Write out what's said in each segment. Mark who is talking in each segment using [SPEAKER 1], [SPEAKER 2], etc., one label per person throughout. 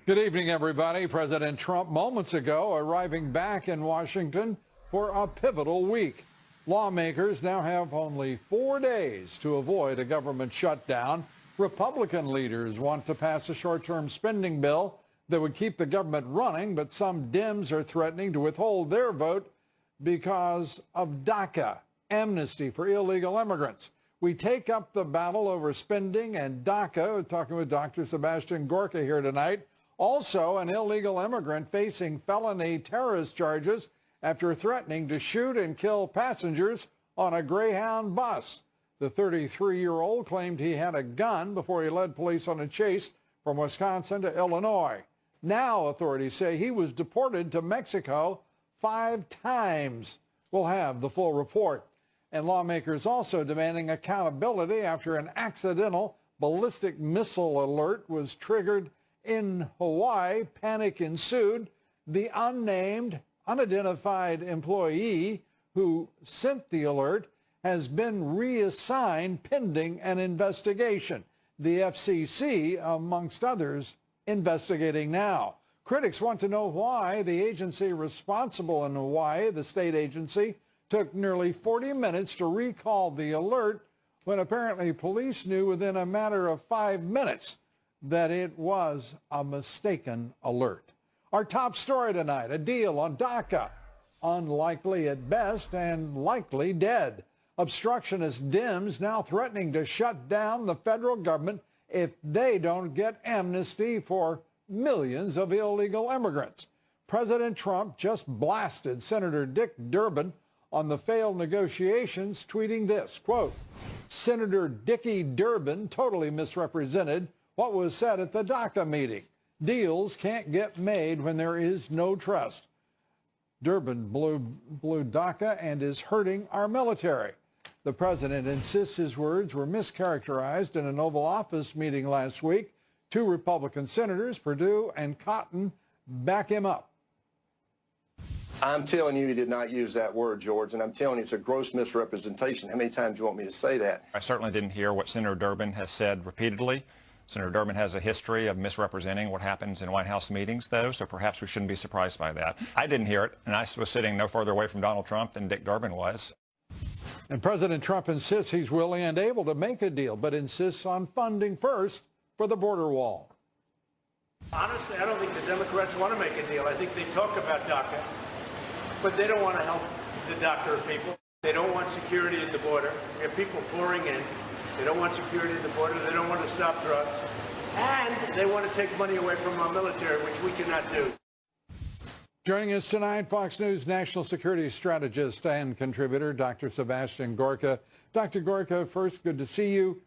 [SPEAKER 1] Good evening, everybody. President Trump moments ago arriving back in Washington for a pivotal week. Lawmakers now have only 4 days to avoid a government shutdown. Republican leaders want to pass a short-term spending bill that would keep the government running, but some Dems are threatening to withhold their vote because of DACA, amnesty for illegal immigrants. We take up the battle over spending and DACA. We're talking with Dr. Sebastian Gorka here tonight. Also, an illegal immigrant facing felony terrorist charges after threatening to shoot and kill passengers on a Greyhound bus. The 33-year-old claimed he had a gun before he led police on a chase from Wisconsin to Illinois. Now authorities say he was deported to Mexico 5 times. We'll have the full report. And lawmakers also demanding accountability after an accidental ballistic missile alert was triggered in Hawaii. Panic ensued. The unnamed, unidentified employee who sent the alert has been reassigned pending an investigation. The FCC, amongst others, investigating now. Critics want to know why the agency responsible in Hawaii, the state agency, took nearly 40 minutes to recall the alert when apparently police knew within a matter of 5 minutes that it was a mistaken alert. Our top story tonight, a deal on DACA, unlikely at best and likely dead. Obstructionist Dems now threatening to shut down the federal government if they don't get amnesty for millions of illegal immigrants. President Trump just blasted Senator Dick Durbin on the failed negotiations, tweeting this, quote, "Senator Dickie Durbin totally misrepresented what was said at the DACA meeting. Deals can't get made when there is no trust. Durbin blew DACA and is hurting our military." The president insists his words were mischaracterized in an Oval Office meeting last week. 2 Republican senators, Perdue and Cotton, back him up.
[SPEAKER 2] I'm telling you, he did not use that word, George, and I'm telling you it's a gross misrepresentation. How many times do you want me to say that?
[SPEAKER 3] I certainly didn't hear what Senator Durbin has said repeatedly. Senator Durbin has a history of misrepresenting what happens in White House meetings, though, so perhaps we shouldn't be surprised by that. I didn't hear it, and I was sitting no further away from Donald Trump than Dick Durbin was.
[SPEAKER 1] And President Trump insists he's willing and able to make a deal, but insists on funding first for the border wall.
[SPEAKER 4] Honestly, I don't think the Democrats want to make a deal. I think they talk about DACA, but they don't want to help the DACA people. They don't want security at the border. We have people pouring in. They don't want security at the border. They don't want to stop drugs. And they want to take money away from our military, which we cannot do.
[SPEAKER 1] Joining us tonight, Fox News national security strategist and contributor, Dr. Sebastian Gorka. Dr. Gorka, first, good to see you.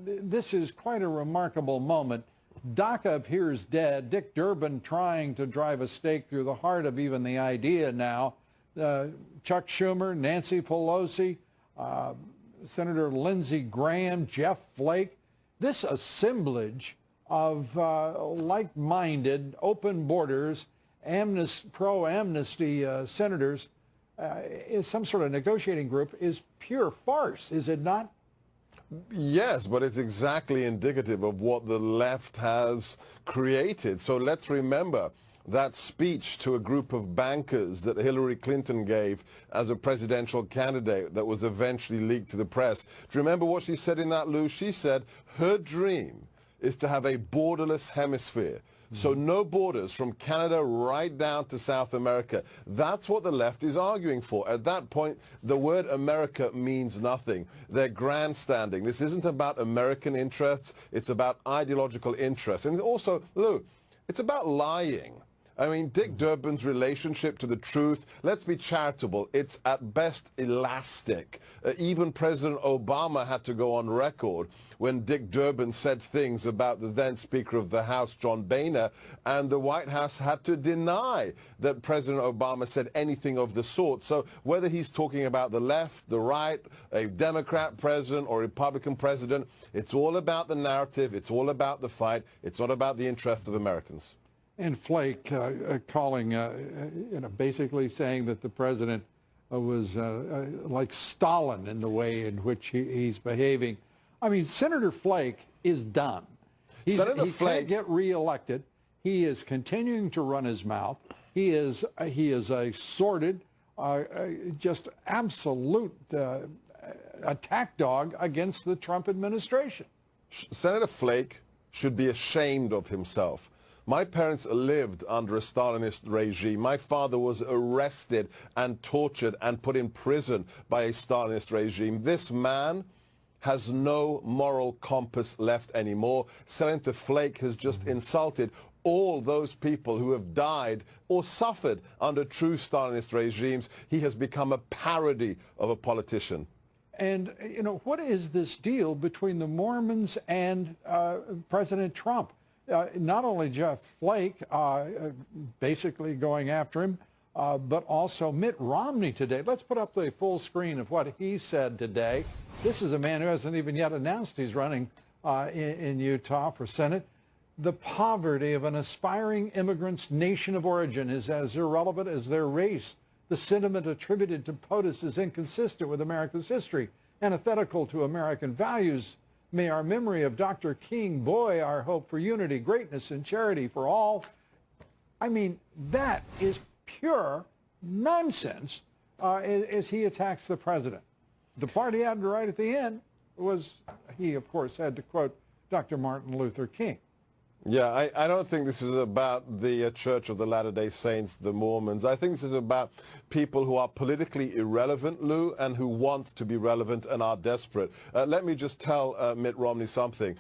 [SPEAKER 1] This is quite a remarkable moment. DACA appears dead. Dick Durbin trying to drive a stake through the heart of even the idea now. Chuck Schumer, Nancy Pelosi, Senator Lindsey Graham, Jeff Flake. This assemblage of like-minded, open borders, pro-amnesty senators is some sort of negotiating group is pure farce, is it not?
[SPEAKER 5] Yes, but it's exactly indicative of what the left has created. So let's remember that speech to a group of bankers that Hillary Clinton gave as a presidential candidate that was eventually leaked to the press. Do you remember what she said in that, Lou? She said her dream is to have a borderless hemisphere. So no borders from Canada right down to South America. That's what the left is arguing for. At that point, the word America means nothing. They're grandstanding. This isn't about American interests. It's about ideological interests. And also, Lou, it's about lying. I mean, Dick Durbin's relationship to the truth, let's be charitable, it's at best elastic. Even President Obama had to go on record when Dick Durbin said things about the then Speaker of the House, John Boehner, and the White House had to deny that President Obama said anything of the sort. So whether he's talking about the left, the right, a Democrat president or Republican president, it's all about the narrative, it's all about the fight, it's not about the interests of Americans.
[SPEAKER 1] And Flake calling, basically saying that the president was like Stalin in the way in which he's behaving. I mean, Senator Flake is done. He can't get reelected. He is continuing to run his mouth. He is a sordid, just absolute attack dog against the Trump administration.
[SPEAKER 5] Senator Flake should be ashamed of himself. My parents lived under a Stalinist regime. My father was arrested and tortured and put in prison by a Stalinist regime. This man has no moral compass left anymore. Senator Flake has just insulted all those people who have died or suffered under true Stalinist regimes. He has become a parody of a politician.
[SPEAKER 1] And, you know, what is this deal between the Mormons and President Trump? Not only Jeff Flake basically going after him, but also Mitt Romney today. Let's put up the full screen of what he said today. This is a man who hasn't even yet announced he's running in Utah for Senate. The poverty of an aspiring immigrant's nation of origin is as irrelevant as their race. The sentiment attributed to POTUS is inconsistent with America's history, antithetical to American values. May our memory of Dr. King buoy our hope for unity, greatness, and charity for all. I mean, that is pure nonsense as he attacks the president. The part he had right at the end was, he, of course, had to quote Dr. Martin Luther King.
[SPEAKER 5] Yeah, I don't think this is about the Church of the Latter-day Saints, the Mormons. I think this is about people who are politically irrelevant, Lou, and who want to be relevant and are desperate. Let me just tell Mitt Romney something.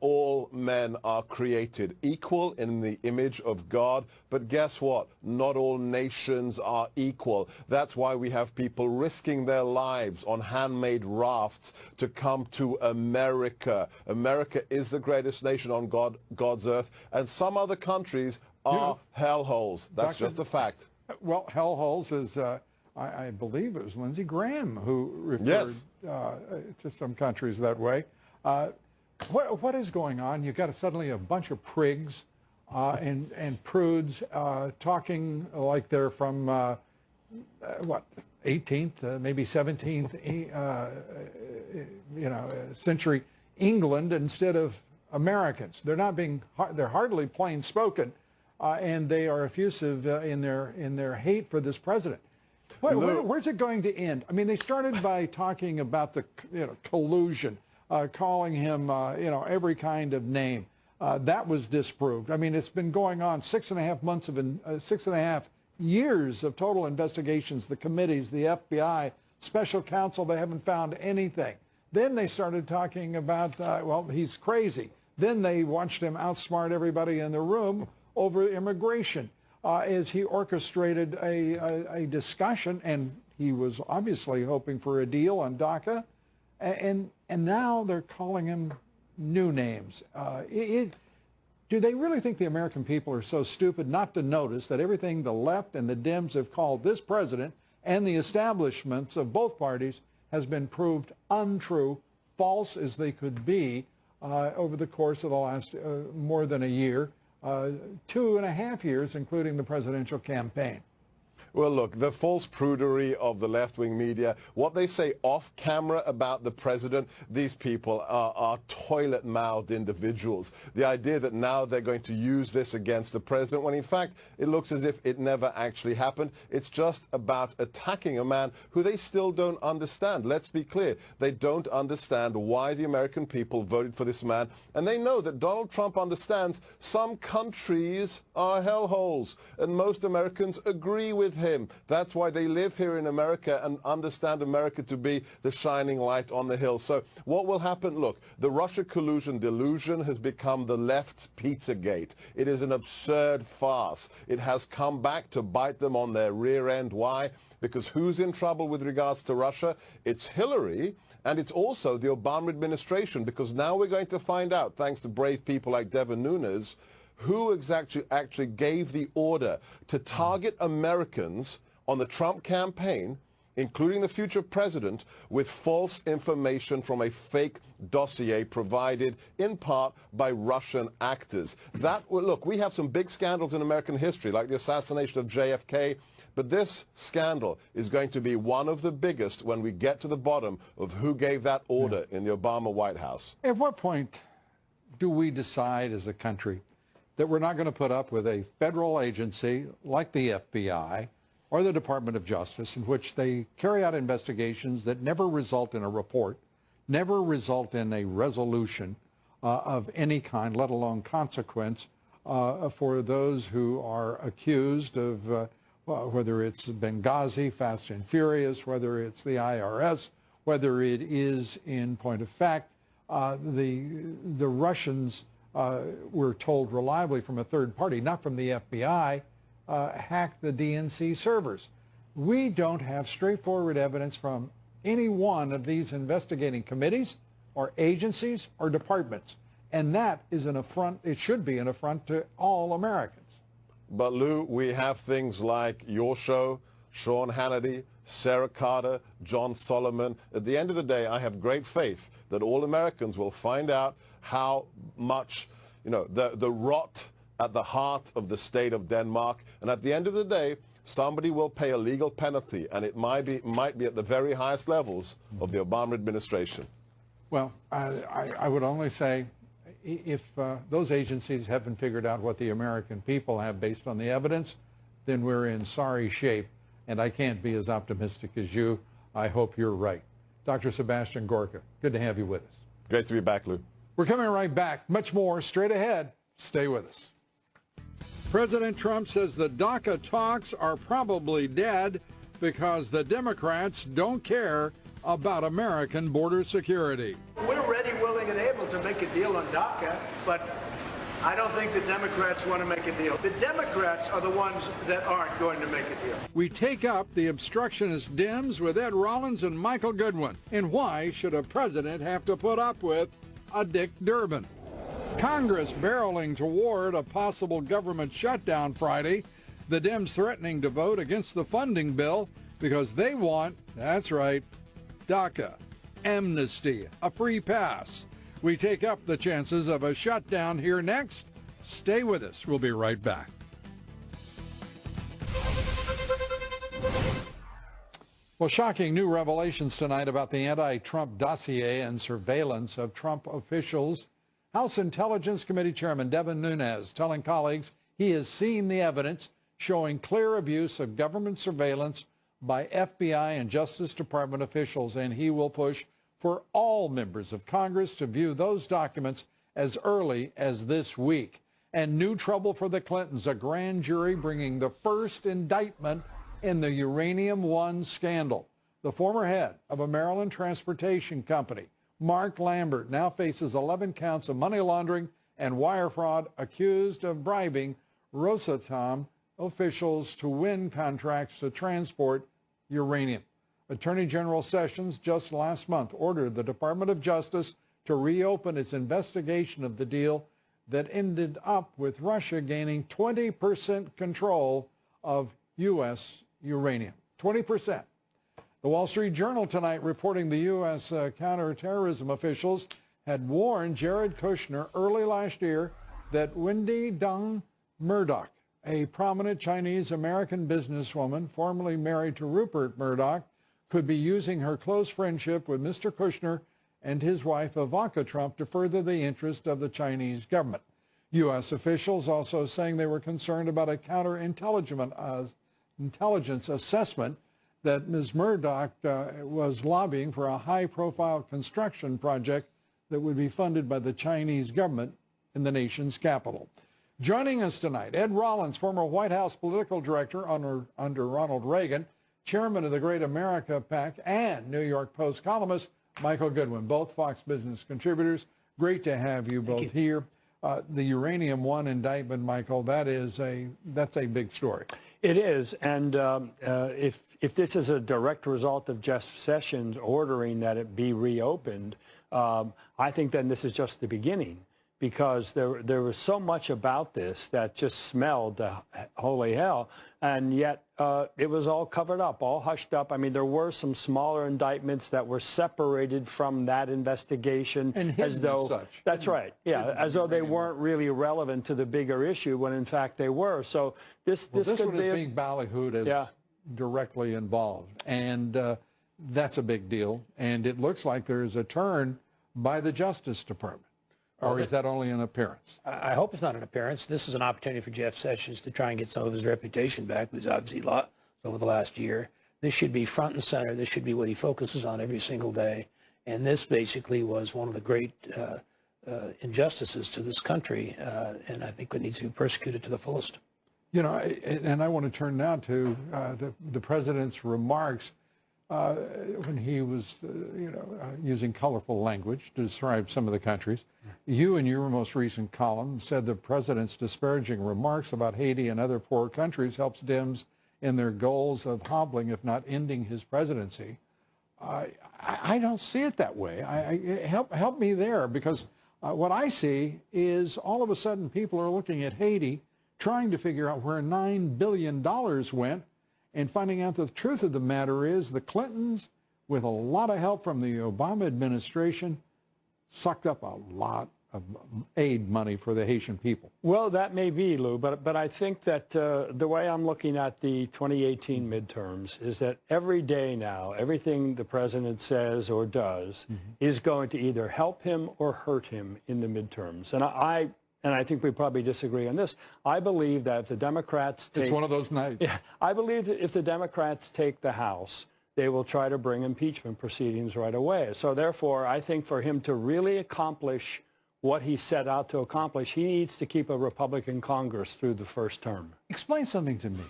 [SPEAKER 5] All men are created equal in the image of God, but guess what? Not all nations are equal. That's why we have people risking their lives on handmade rafts to come to America. America is the greatest nation on God's earth, and some other countries are hellholes. That's just a fact.
[SPEAKER 1] Well, hellholes is, I believe it was Lindsey Graham who referred to some countries that way. What is going on? You've got suddenly a bunch of prigs and prudes talking like they're from, what, 18th, maybe 17th, century England instead of Americans. They're hardly plain spoken, and they are effusive in their hate for this president. Where's it going to end? I mean, they started by talking about the collusion. Calling him, every kind of name. That was disproved. I mean, it's been going on 6.5 years of total investigations, the committees, the FBI, special counsel, they haven't found anything. Then they started talking about, well, he's crazy. Then they watched him outsmart everybody in the room over immigration as he orchestrated a discussion, and he was obviously hoping for a deal on DACA. And now they're calling him new names. Do they really think the American people are so stupid not to notice that everything the left and the Dems have called this president and the establishments of both parties has been proved untrue, false as they could be over the course of the last more than a year, 2.5 years, including the presidential campaign?
[SPEAKER 5] Well, look, the false prudery of the left-wing media, what they say off camera about the president, these people are toilet-mouthed individuals. The idea that now they're going to use this against the president, when in fact it looks as if it never actually happened. It's just about attacking a man who they still don't understand. Let's be clear. They don't understand why the American people voted for this man. And they know that Donald Trump understands some countries are hellholes. And most Americans agree with him. That's why they live here in America and understand America to be the shining light on the hill. So what will happen? Look, the Russia collusion delusion has become the left's Pizzagate. It is an absurd farce. It has come back to bite them on their rear end. Why? Because who's in trouble with regards to Russia? It's Hillary, and it's also the Obama administration, because now we're going to find out, thanks to brave people like Devin Nunes, who actually gave the order to target Americans on the Trump campaign, including the future president, with false information from a fake dossier provided in part by Russian actors. Look, we have some big scandals in American history, like the assassination of JFK, but this scandal is going to be one of the biggest when we get to the bottom of who gave that order in the Obama White House.
[SPEAKER 1] At what point do we decide as a country that we're not going to put up with a federal agency like the FBI or the Department of Justice in which they carry out investigations that never result in a report, never result in a resolution of any kind, let alone consequence, for those who are accused of whether it's Benghazi, Fast and Furious, whether it's the IRS, whether it is, in point of fact, the Russians, we're told reliably from a third party, not from the FBI, hacked the DNC servers. We don't have straightforward evidence from any one of these investigating committees or agencies or departments. And that is an affront, it should be an affront to all Americans.
[SPEAKER 5] But Lou, we have things like your show, Sean Hannity, Sarah Carter, John Solomon. At the end of the day, I have great faith that all Americans will find out how much, the rot at the heart of the state of Denmark. And at the end of the day, somebody will pay a legal penalty, and it might be at the very highest levels of the Obama administration.
[SPEAKER 1] Well, I would only say, if those agencies haven't figured out what the American people have based on the evidence, then we're in sorry shape, and I can't be as optimistic as you. I hope you're right. Dr. Sebastian Gorka, good to have you with us.
[SPEAKER 5] Great to be back, Lou.
[SPEAKER 1] We're coming right back. Much more straight ahead. Stay with us. President Trump says the DACA talks are probably dead because the Democrats don't care about American border security.
[SPEAKER 4] We're ready, willing, and able to make a deal on DACA, but I don't think the Democrats want to make a deal. The Democrats are the ones that aren't going to make a deal.
[SPEAKER 1] We take up the obstructionist Dems with Ed Rollins and Michael Goodwin. And why should a president have to put up with a Dick Durbin? Congress barreling toward a possible government shutdown Friday. The Dems threatening to vote against the funding bill because they want, that's right, DACA, amnesty, a free pass. We take up the chances of a shutdown here next. Stay with us. We'll be right back. Well, shocking new revelations tonight about the anti-Trump dossier and surveillance of Trump officials. House Intelligence Committee Chairman Devin Nunes telling colleagues he has seen the evidence showing clear abuse of government surveillance by FBI and Justice Department officials, and he will push for all members of Congress to view those documents as early as this week. And new trouble for the Clintons, a grand jury bringing the first indictment in the Uranium One scandal. The former head of a Maryland transportation company, Mark Lambert, now faces 11 counts of money laundering and wire fraud, accused of bribing Rosatom officials to win contracts to transport uranium. Attorney General Sessions just last month ordered the Department of Justice to reopen its investigation of the deal that ended up with Russia gaining 20% control of U.S. uranium. 20%. The Wall Street Journal tonight reporting the U.S. counterterrorism officials had warned Jared Kushner early last year that Wendy Deng Murdoch, a prominent Chinese-American businesswoman formerly married to Rupert Murdoch, could be using her close friendship with Mr. Kushner and his wife Ivanka Trump to further the interest of the Chinese government. U.S. officials also saying they were concerned about a counterintelligence assessment that Ms. Murdoch was lobbying for a high-profile construction project that would be funded by the Chinese government in the nation's capital. Joining us tonight, Ed Rollins, former White House political director under Ronald Reagan, chairman of the Great America PAC, and New York Post columnist Michael Goodwin, both Fox Business contributors. Great to have you both here. The Uranium One indictment, Michael, that's a big story.
[SPEAKER 6] It is, and if this is a direct result of Jeff Sessions ordering that it be reopened, I think then this is just the beginning, because there was so much about this that just smelled holy hell, and yet it was all covered up, all hushed up. I mean, there were some smaller indictments that were separated from that investigation,
[SPEAKER 1] and hidden
[SPEAKER 6] as though
[SPEAKER 1] such.
[SPEAKER 6] That's right, yeah, as though they weren't really relevant to the bigger issue, when in fact they were. So this
[SPEAKER 1] one
[SPEAKER 6] could
[SPEAKER 1] is
[SPEAKER 6] be
[SPEAKER 1] being ballyhooed as directly involved, and that's a big deal. And it looks like there's a turn by the Justice Department. Or is that only an appearance?
[SPEAKER 7] I hope it's not an appearance. This is an opportunity for Jeff Sessions to try and get some of his reputation back. He's obviously lost over the last year. This should be front and center. This should be what he focuses on every single day. And this basically was one of the great injustices to this country, and I think it needs to be persecuted to the fullest.
[SPEAKER 1] You know, and I want to turn now to the president's remarks when he was, using colorful language to describe some of the countries. You, in your most recent column, said the president's disparaging remarks about Haiti and other poor countries helps Dems in their goals of hobbling, if not ending, his presidency. I don't see it that way. Help me there, because what I see is all of a sudden people are looking at Haiti, trying to figure out where $9 billion went, and finding out that the truth of the matter is the Clintons, with a lot of help from the Obama administration, sucked up a lot of aid money for the Haitian people.
[SPEAKER 6] Well, that may be, Lou, but I think that the way I'm looking at the 2018 midterms is that every day now, everything the president says or does is going to either help him or hurt him in the midterms. And I think we probably disagree on this. I believe that if the Democrats take...
[SPEAKER 1] It's one of those nights.
[SPEAKER 6] Yeah, I believe that if the Democrats take the House, they will try to bring impeachment proceedings right away. So therefore, I think for him to really accomplish what he set out to accomplish, he needs to keep a Republican Congress through the first term.
[SPEAKER 1] Explain something to me.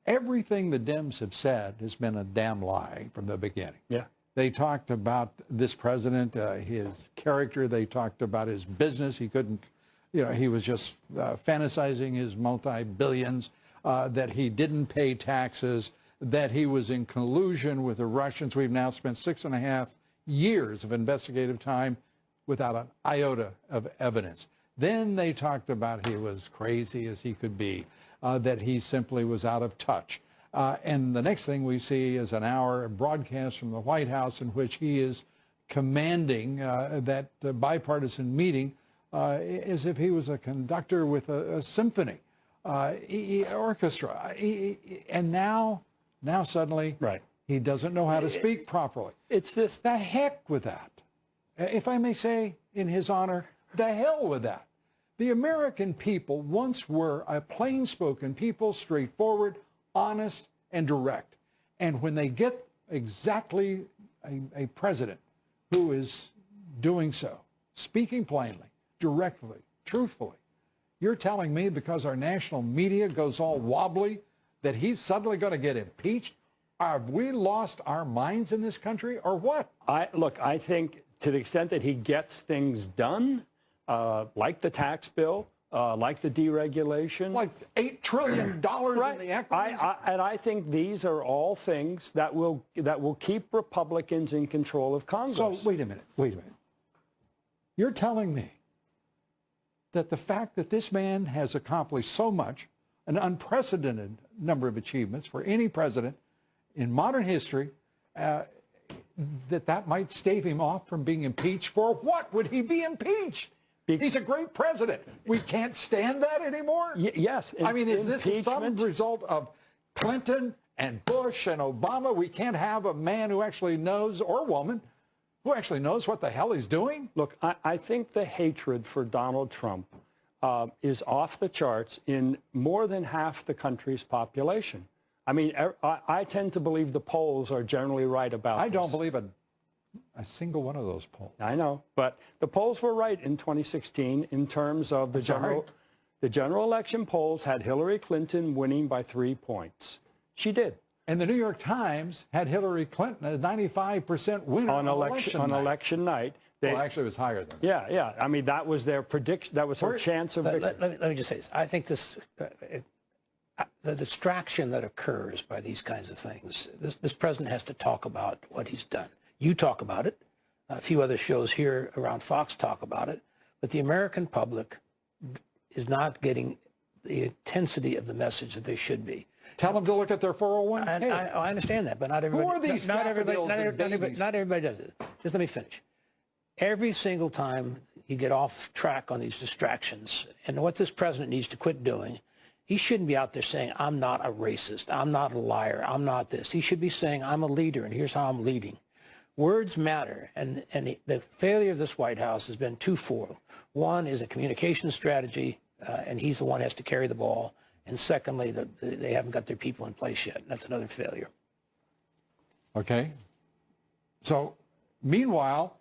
[SPEAKER 1] Everything the Dems have said has been a damn lie from the beginning.
[SPEAKER 6] Yeah.
[SPEAKER 1] They talked about this president, his character. They talked about his business. He couldn't... he was just fantasizing his multi-billions, that he didn't pay taxes, that he was in collusion with the Russians. We've now spent 6.5 years of investigative time without an iota of evidence. Then they talked about he was crazy as he could be, that he simply was out of touch. And the next thing we see is an hour broadcast from the White House in which he is commanding that bipartisan meeting as if he was a conductor with a symphony orchestra. And now suddenly he doesn't know how to speak properly.
[SPEAKER 6] It's this.
[SPEAKER 1] The heck with that. If I may say in his honor, the hell with that. The American people once were a plain-spoken people, straightforward, honest, and direct. And when they get exactly a president who is doing so, speaking plainly, directly, truthfully, you're telling me because our national media goes all wobbly that he's suddenly going to get impeached? Have we lost our minds in this country, or what?
[SPEAKER 6] I think to the extent that he gets things done, like the tax bill, like the deregulation.
[SPEAKER 1] Like $8 trillion in the equities?
[SPEAKER 6] And I think these are all things that will keep Republicans in control of Congress.
[SPEAKER 1] So wait a minute. You're telling me that the fact that this man has accomplished so much, an unprecedented number of achievements for any president in modern history, that might stave him off from being impeached? For what would he be impeached? He's a great president. We can't stand that anymore?
[SPEAKER 6] Yes.
[SPEAKER 1] I mean, is this some result of Clinton and Bush and Obama? We can't have a man who actually knows, or woman, who actually knows what the hell he's doing? Look,
[SPEAKER 6] I think the hatred for Donald Trump is off the charts in more than half the country's population. I mean, I tend to believe the polls are generally right about this.
[SPEAKER 1] I don't believe a single one of those polls.
[SPEAKER 6] I know, but the polls were right in 2016 in terms of the general election polls had Hillary Clinton winning by 3 points. She did.
[SPEAKER 1] And the New York Times had Hillary Clinton a 95% winner on election night. Well, actually, it was higher than that.
[SPEAKER 6] Yeah. I mean, that was their prediction. That was her chance of victory.
[SPEAKER 7] Let me just say this. I think this, the distraction that occurs by these kinds of things, this president has to talk about what he's done. You talk about it. A few other shows here around Fox talk about it. But the American public is not getting the intensity of the message that they should be.
[SPEAKER 1] Tell them to look at their 401k.
[SPEAKER 7] I understand that, but not everybody.
[SPEAKER 1] Who are these
[SPEAKER 7] not everybody does it. Just let me finish. Every single time you get off track on these distractions, and what this president needs to quit doing, he shouldn't be out there saying, I'm not a racist, I'm not a liar, I'm not this. He should be saying, I'm a leader, and here's how I'm leading. Words matter, and the failure of this White House has been twofold. One is a communication strategy, and he's the one who has to carry the ball. And secondly, they haven't got their people in place yet. That's another failure.
[SPEAKER 1] Okay. So, meanwhile,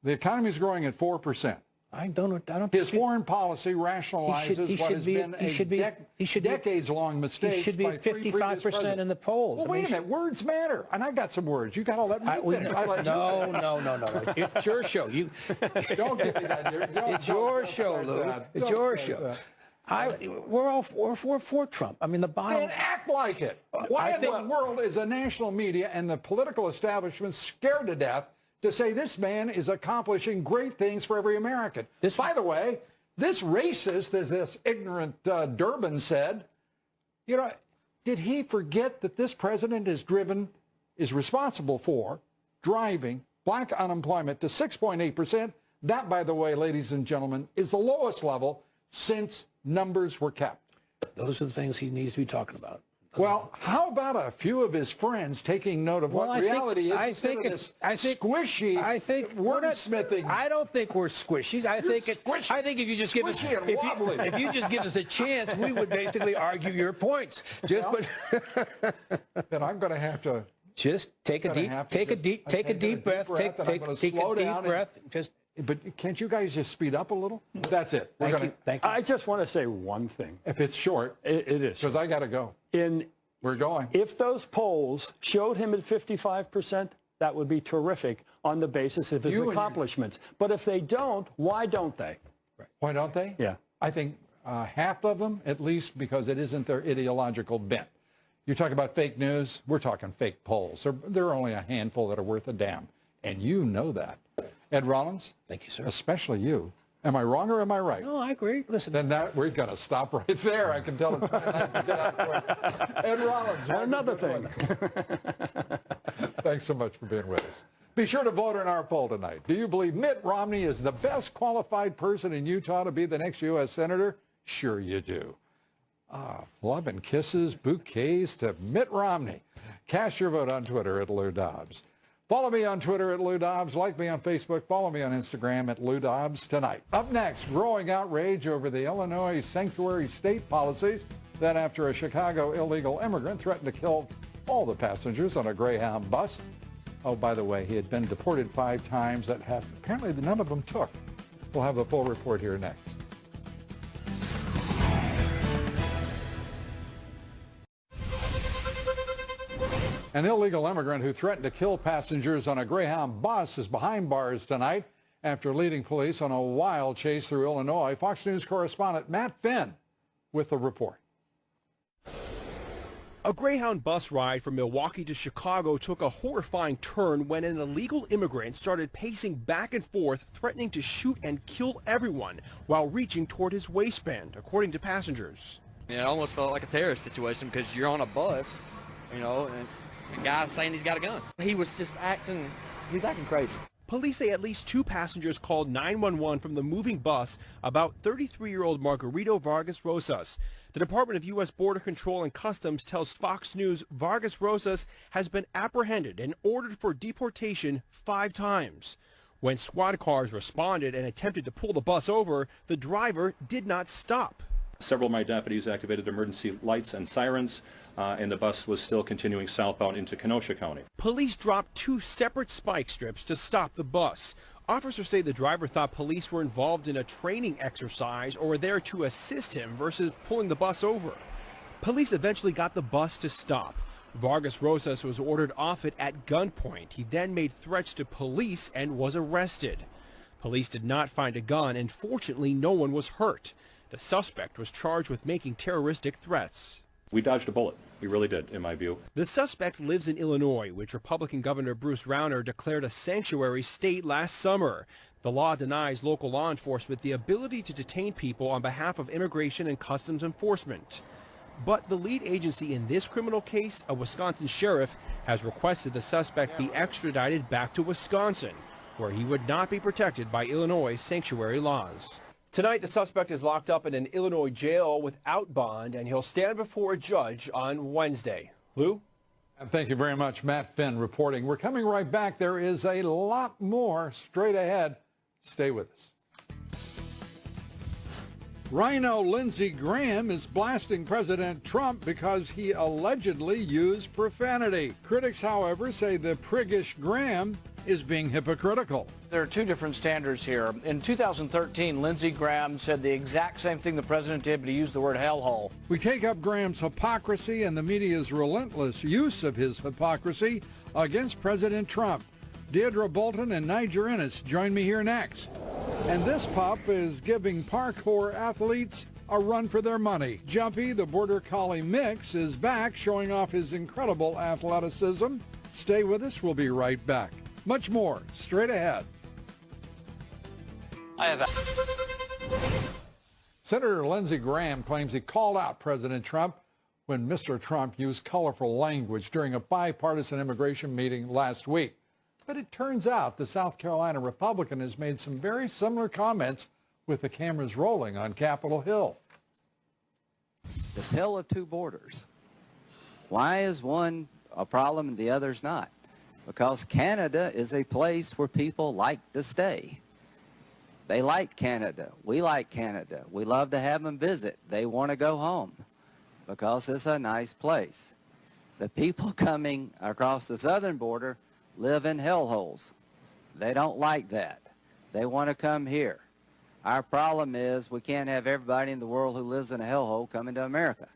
[SPEAKER 1] the economy is growing at 4%.
[SPEAKER 7] I don't.
[SPEAKER 1] His foreign policy rationalizes what has been a decades-long mistake.
[SPEAKER 7] He should be at 55% in the polls.
[SPEAKER 1] Well, wait a minute. Words matter. And I got some words. You got to let me finish.
[SPEAKER 7] No. It's your show.
[SPEAKER 1] Don't give me that.
[SPEAKER 7] It's your show, Lou. It's your show. We're for Trump. I mean, the bottom.
[SPEAKER 1] And act like it. Why in the world is the national media and the political establishment scared to death to say this man is accomplishing great things for every American? By the way, this racist, as this ignorant Durbin said, you know, did he forget that this president is responsible for driving black unemployment to 6.8%? That, by the way, ladies and gentlemen, is the lowest level since numbers were kept.
[SPEAKER 7] Those are the things he needs to be talking about.
[SPEAKER 1] Well, how about a few of his friends taking note of what reality is? I think squishy wordsmithing.
[SPEAKER 7] I don't think we're squishy. I think if you just give us if you just give us a chance, we would basically argue your points. Then
[SPEAKER 1] I'm going to have to
[SPEAKER 7] just take a deep breath. Take a deep breath.
[SPEAKER 1] But can't you guys just speed up a little? That's it.
[SPEAKER 7] Thank you.
[SPEAKER 6] I just want to say one thing.
[SPEAKER 1] If it's short.
[SPEAKER 6] It is.
[SPEAKER 1] Because I got to go. We're going.
[SPEAKER 6] If those polls showed him at 55%, that would be terrific on the basis of his accomplishments. But if they don't, why don't they?
[SPEAKER 1] Right. Why don't they?
[SPEAKER 6] Yeah.
[SPEAKER 1] I think half of them, at least, because it isn't their ideological bent. You talk about fake news, we're talking fake polls. There are only a handful that are worth a damn. And you know that. Ed Rollins?
[SPEAKER 7] Thank you, sir.
[SPEAKER 1] Especially you. Am I wrong or am I right?
[SPEAKER 7] No, I agree. Listen.
[SPEAKER 1] Then we're going to stop right there. I can tell it's time to get out of the way. Ed Rollins.
[SPEAKER 6] Another thing.
[SPEAKER 1] Thanks so much for being with us. Be sure to vote in our poll tonight. Do you believe Mitt Romney is the best qualified person in Utah to be the next U.S. Senator? Sure you do. Love and kisses, bouquets to Mitt Romney. Cast your vote on Twitter at Lou Dobbs. Follow me on Twitter at Lou Dobbs. Like me on Facebook. Follow me on Instagram at Lou Dobbs tonight. Up next, growing outrage over the Illinois sanctuary state policies. Then after a Chicago illegal immigrant threatened to kill all the passengers on a Greyhound bus. Oh, by the way, he had been deported 5 times. Apparently none of them took. We'll have the full report here next. An illegal immigrant who threatened to kill passengers on a Greyhound bus is behind bars tonight after leading police on a wild chase through Illinois. Fox News correspondent Matt Finn with the report.
[SPEAKER 8] A Greyhound bus ride from Milwaukee to Chicago took a horrifying turn when an illegal immigrant started pacing back and forth, threatening to shoot and kill everyone while reaching toward his waistband, according to passengers.
[SPEAKER 9] Yeah, it almost felt like a terrorist situation because you're on a bus, you know, and the guy's saying he's got a gun. He was just acting crazy.
[SPEAKER 8] Police say at least 2 passengers called 911 from the moving bus about 33-year-old Margarito Vargas Rosas. The Department of U.S. Border Control and Customs tells Fox News Vargas Rosas has been apprehended and ordered for deportation 5 times. When squad cars responded and attempted to pull the bus over, the driver did not stop.
[SPEAKER 10] Several of my deputies activated emergency lights and sirens, and the bus was still continuing southbound into Kenosha County.
[SPEAKER 8] Police dropped 2 separate spike strips to stop the bus. Officers say the driver thought police were involved in a training exercise or were there to assist him versus pulling the bus over. Police eventually got the bus to stop. Vargas Rosas was ordered off it at gunpoint. He then made threats to police and was arrested. Police did not find a gun, and fortunately no one was hurt. The suspect was charged with making terroristic threats.
[SPEAKER 10] We dodged a bullet. We really did, in my view.
[SPEAKER 8] The suspect lives in Illinois, which Republican Governor Bruce Rauner declared a sanctuary state last summer. The law denies local law enforcement the ability to detain people on behalf of immigration and customs enforcement. But the lead agency in this criminal case, a Wisconsin sheriff, has requested the suspect be extradited back to Wisconsin, where he would not be protected by Illinois sanctuary laws. Tonight, the suspect is locked up in an Illinois jail without bond, and he'll stand before a judge on Wednesday. Lou?
[SPEAKER 1] Thank you very much, Matt Finn reporting. We're coming right back. There is a lot more straight ahead. Stay with us. Rhino Lindsey Graham is blasting President Trump because he allegedly used profanity. Critics, however, say the priggish Graham is being hypocritical.
[SPEAKER 11] There are two different standards here. In 2013, Lindsey Graham said the exact same thing the president did, but he used the word hellhole.
[SPEAKER 1] We take up Graham's hypocrisy and the media's relentless use of his hypocrisy against President Trump. Deirdre Bolton and Niger Ennis join me here next. And this pup is giving parkour athletes a run for their money. Jumpy, the Border Collie mix, is back showing off his incredible athleticism. Stay with us. We'll be right back. Much more straight ahead. Senator Lindsey Graham claims he called out President Trump when Mr. Trump used colorful language during a bipartisan immigration meeting last week. But it turns out the South Carolina Republican has made some very similar comments with the cameras rolling on Capitol Hill.
[SPEAKER 12] The tale of two borders. Why is one a problem and the other's not? Because Canada is a place where people like to stay. They like Canada. We like Canada. We love to have them visit. They want to go home because it's a nice place. The people coming across the southern border live in hellholes. They don't like that. They want to come here. Our problem is we can't have everybody in the world who lives in a hellhole coming to America.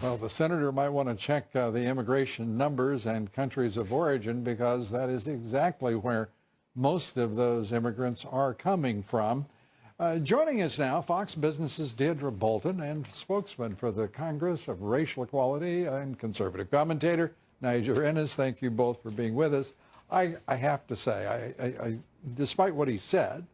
[SPEAKER 1] Well, the senator might want to check the immigration numbers and countries of origin, because that is exactly where most of those immigrants are coming from. Joining us now, Fox Business's Deirdre Bolton and spokesman for the Congress of Racial Equality and conservative commentator Niger Ennis. Thank you both for being with us. I have to say, I despite what he said,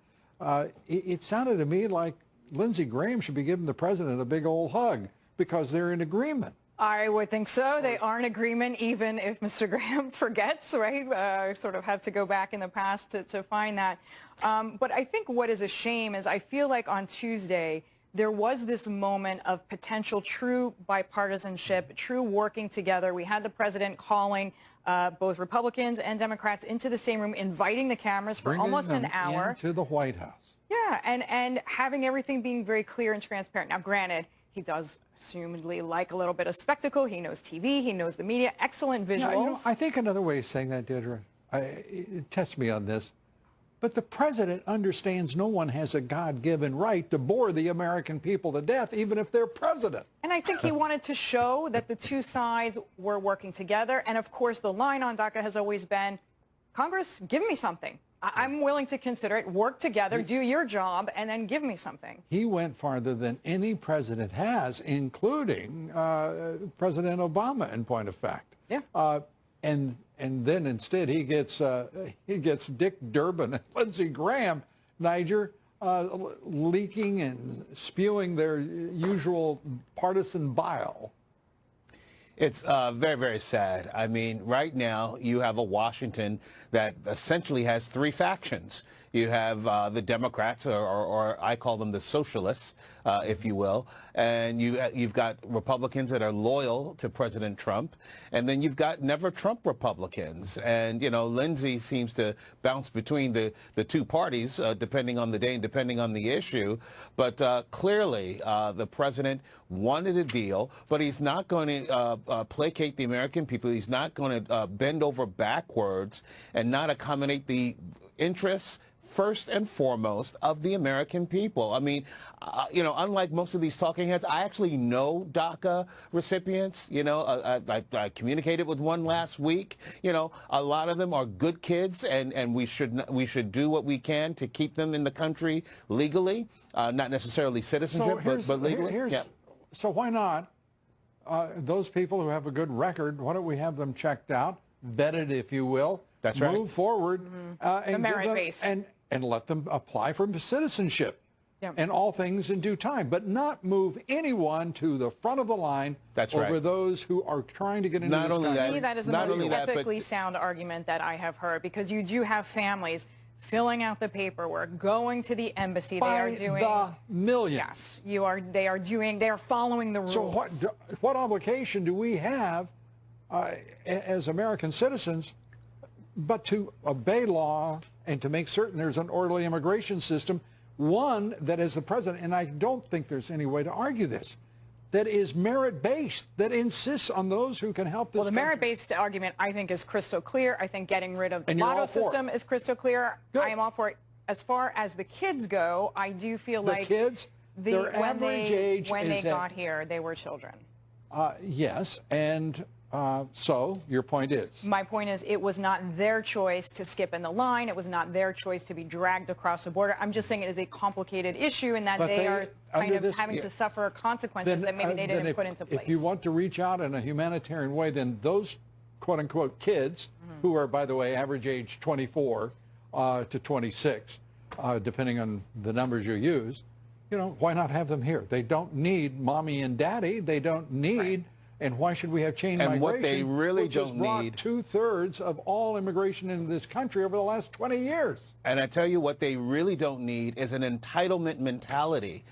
[SPEAKER 1] it sounded to me like Lindsey Graham should be giving the president a big old hug because they're in agreement.
[SPEAKER 13] I would think so. They are in agreement, even if Mr. Graham forgets, right? Sort of have to go back in the past to find that. But I think what is a shame is I feel like on Tuesday, there was this moment of potential true bipartisanship, true working together. We had the president calling both Republicans and Democrats into the same room, inviting the cameras for almost an hour.
[SPEAKER 1] To the White House.
[SPEAKER 13] Yeah, and having everything being very clear and transparent. Now, granted, he does assumedly like a little bit of spectacle. He knows TV. He knows the media. Excellent visuals.
[SPEAKER 1] Yeah, you know, I think another way of saying that, Deirdre, test me on this, but the president understands no one has a God-given right to bore the American people to death, even if they're president.
[SPEAKER 13] And I think he wanted to show that the two sides were working together. And, of course, the line on DACA has always been, Congress, give me something. I'm willing to consider it. Work together, do your job, and then give me something. He
[SPEAKER 1] went farther than any president has, including President Obama, in point of fact.
[SPEAKER 13] Yeah.
[SPEAKER 1] And then instead he gets Dick Durbin and Lindsey Graham, Niger, leaking and spewing their usual partisan bile.
[SPEAKER 14] It's very, very sad. I mean, right now you have a Washington that essentially has three factions. You have the Democrats, or I call them the socialists, if you will, and you've got Republicans that are loyal to President Trump, and then you've got never Trump Republicans. And, you know, Lindsey seems to bounce between the two parties, depending on the day and depending on the issue. But clearly, the president wanted a deal, but he's not going to placate the American people. He's not going to bend over backwards and not accommodate the interests, first and foremost, of the American people. I mean, you know, unlike most of these talking heads, I actually know DACA recipients. You know, I communicated with one last week. You know, a lot of them are good kids, and we should do what we can to keep them in the country legally, not necessarily citizenship, but legally.
[SPEAKER 1] So why not those people who have a good record, why don't we have them checked out, vetted, if you will,
[SPEAKER 14] That's right.
[SPEAKER 1] move forward, and
[SPEAKER 13] merit-based.
[SPEAKER 1] And let them apply for citizenship, and all things in due time, but not move anyone to the front of the line.
[SPEAKER 14] That's
[SPEAKER 1] over
[SPEAKER 14] right.
[SPEAKER 1] those who are trying to get into
[SPEAKER 14] Not
[SPEAKER 1] this
[SPEAKER 14] only
[SPEAKER 1] country.
[SPEAKER 14] that,
[SPEAKER 13] To me, that is the
[SPEAKER 14] not
[SPEAKER 13] most
[SPEAKER 14] only that,
[SPEAKER 13] ethically sound argument that I have heard, because you do have families filling out the paperwork, going to the embassy.
[SPEAKER 1] By
[SPEAKER 13] they are doing
[SPEAKER 1] the millions.
[SPEAKER 13] Yes, they are following the rules.
[SPEAKER 1] So what obligation do we have as American citizens, but to obey law and to make certain there's an orderly immigration system, one that is the president, and I don't think there's any way to argue this, that is merit-based, that insists on those who can help this
[SPEAKER 13] Well, the
[SPEAKER 1] country.
[SPEAKER 13] merit-based argument, I think, is crystal clear. I think getting rid of the
[SPEAKER 1] And you're
[SPEAKER 13] lotto
[SPEAKER 1] all for it.
[SPEAKER 13] system is crystal clear.
[SPEAKER 1] Good.
[SPEAKER 13] I am all for it. As far as the kids go, I do feel
[SPEAKER 1] The
[SPEAKER 13] like
[SPEAKER 1] kids, their average age
[SPEAKER 13] when they
[SPEAKER 1] is
[SPEAKER 13] got here, they were children.
[SPEAKER 1] Yes, and so your point is?
[SPEAKER 13] My point is it was not their choice to skip in the line. It was not their choice to be dragged across the border. I'm just saying it is a complicated issue in that
[SPEAKER 1] But
[SPEAKER 13] they are kind of
[SPEAKER 1] this-
[SPEAKER 13] having to suffer consequences that maybe they didn't put into place.
[SPEAKER 1] If you want to reach out in a humanitarian way, then those quote-unquote kids, who are, by the way, average age 24 to 26, depending on the numbers you use, you know, why not have them here? They don't need mommy and daddy. They don't need... And why should we have chain migration?
[SPEAKER 14] And what they really
[SPEAKER 1] which has
[SPEAKER 14] don't
[SPEAKER 1] brought
[SPEAKER 14] need...
[SPEAKER 1] 2/3 of all immigration into this country over the last 20 years.
[SPEAKER 14] And I tell you what they really don't need is an entitlement mentality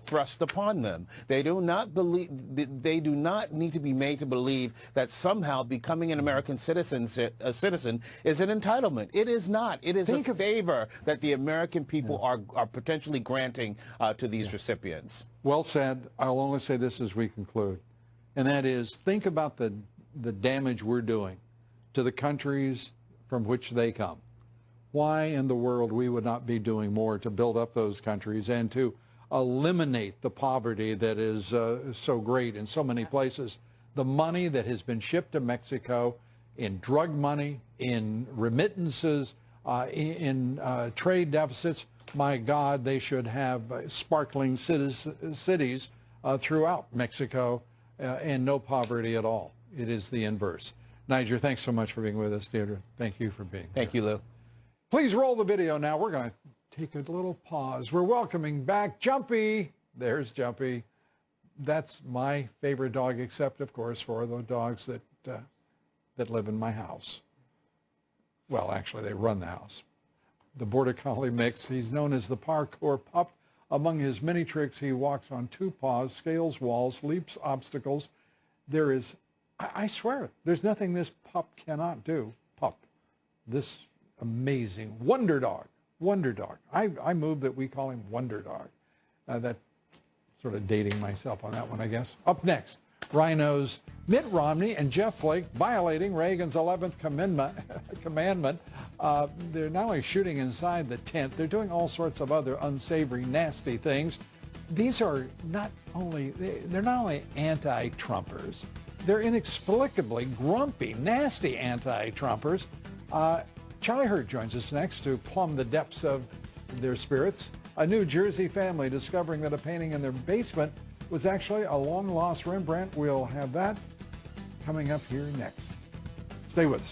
[SPEAKER 14] thrust upon them. They do not believe. They do not need to be made to believe that somehow becoming an American citizen is an entitlement. It is not. It is a favor that the American people are potentially granting to these recipients.
[SPEAKER 1] Well said. I'll only say this as we conclude. And that is, think about the damage we're doing to the countries from which they come. Why in the world we would not be doing more to build up those countries and to eliminate the poverty that is so great in so many places. The money that has been shipped to Mexico in drug money, in remittances, in trade deficits, my God, they should have sparkling cities throughout Mexico. And no poverty at all. It is the inverse. Niger, thanks so much for being with us. Deirdre, thank you for being here.
[SPEAKER 14] Thank you, Lou.
[SPEAKER 1] Please roll the video now. We're going to take a little pause. We're welcoming back Jumpy. There's Jumpy. That's my favorite dog, except, of course, for the dogs that live in my house. Well, actually, they run the house. The Border Collie mix. He's known as the parkour pup. Among his many tricks, he walks on two paws, scales walls, leaps obstacles. There is, I swear, there's nothing this pup cannot do. Pup. This amazing wonder dog. Wonder dog. I move that we call him Wonder Dog. That sort of dating myself on that one, I guess. Up next, rhinos Mitt Romney and Jeff Flake violating Reagan's 11th commandment. They're not only shooting inside the tent, they're doing all sorts of other unsavory, nasty things. These are not only anti-Trumpers, they're inexplicably grumpy, nasty anti-Trumpers. Charlie Hurt joins us next to plumb the depths of their spirits. A New Jersey family discovering that a painting in their basement was actually a long-lost Rembrandt. We'll have that coming up here next. Stay with us.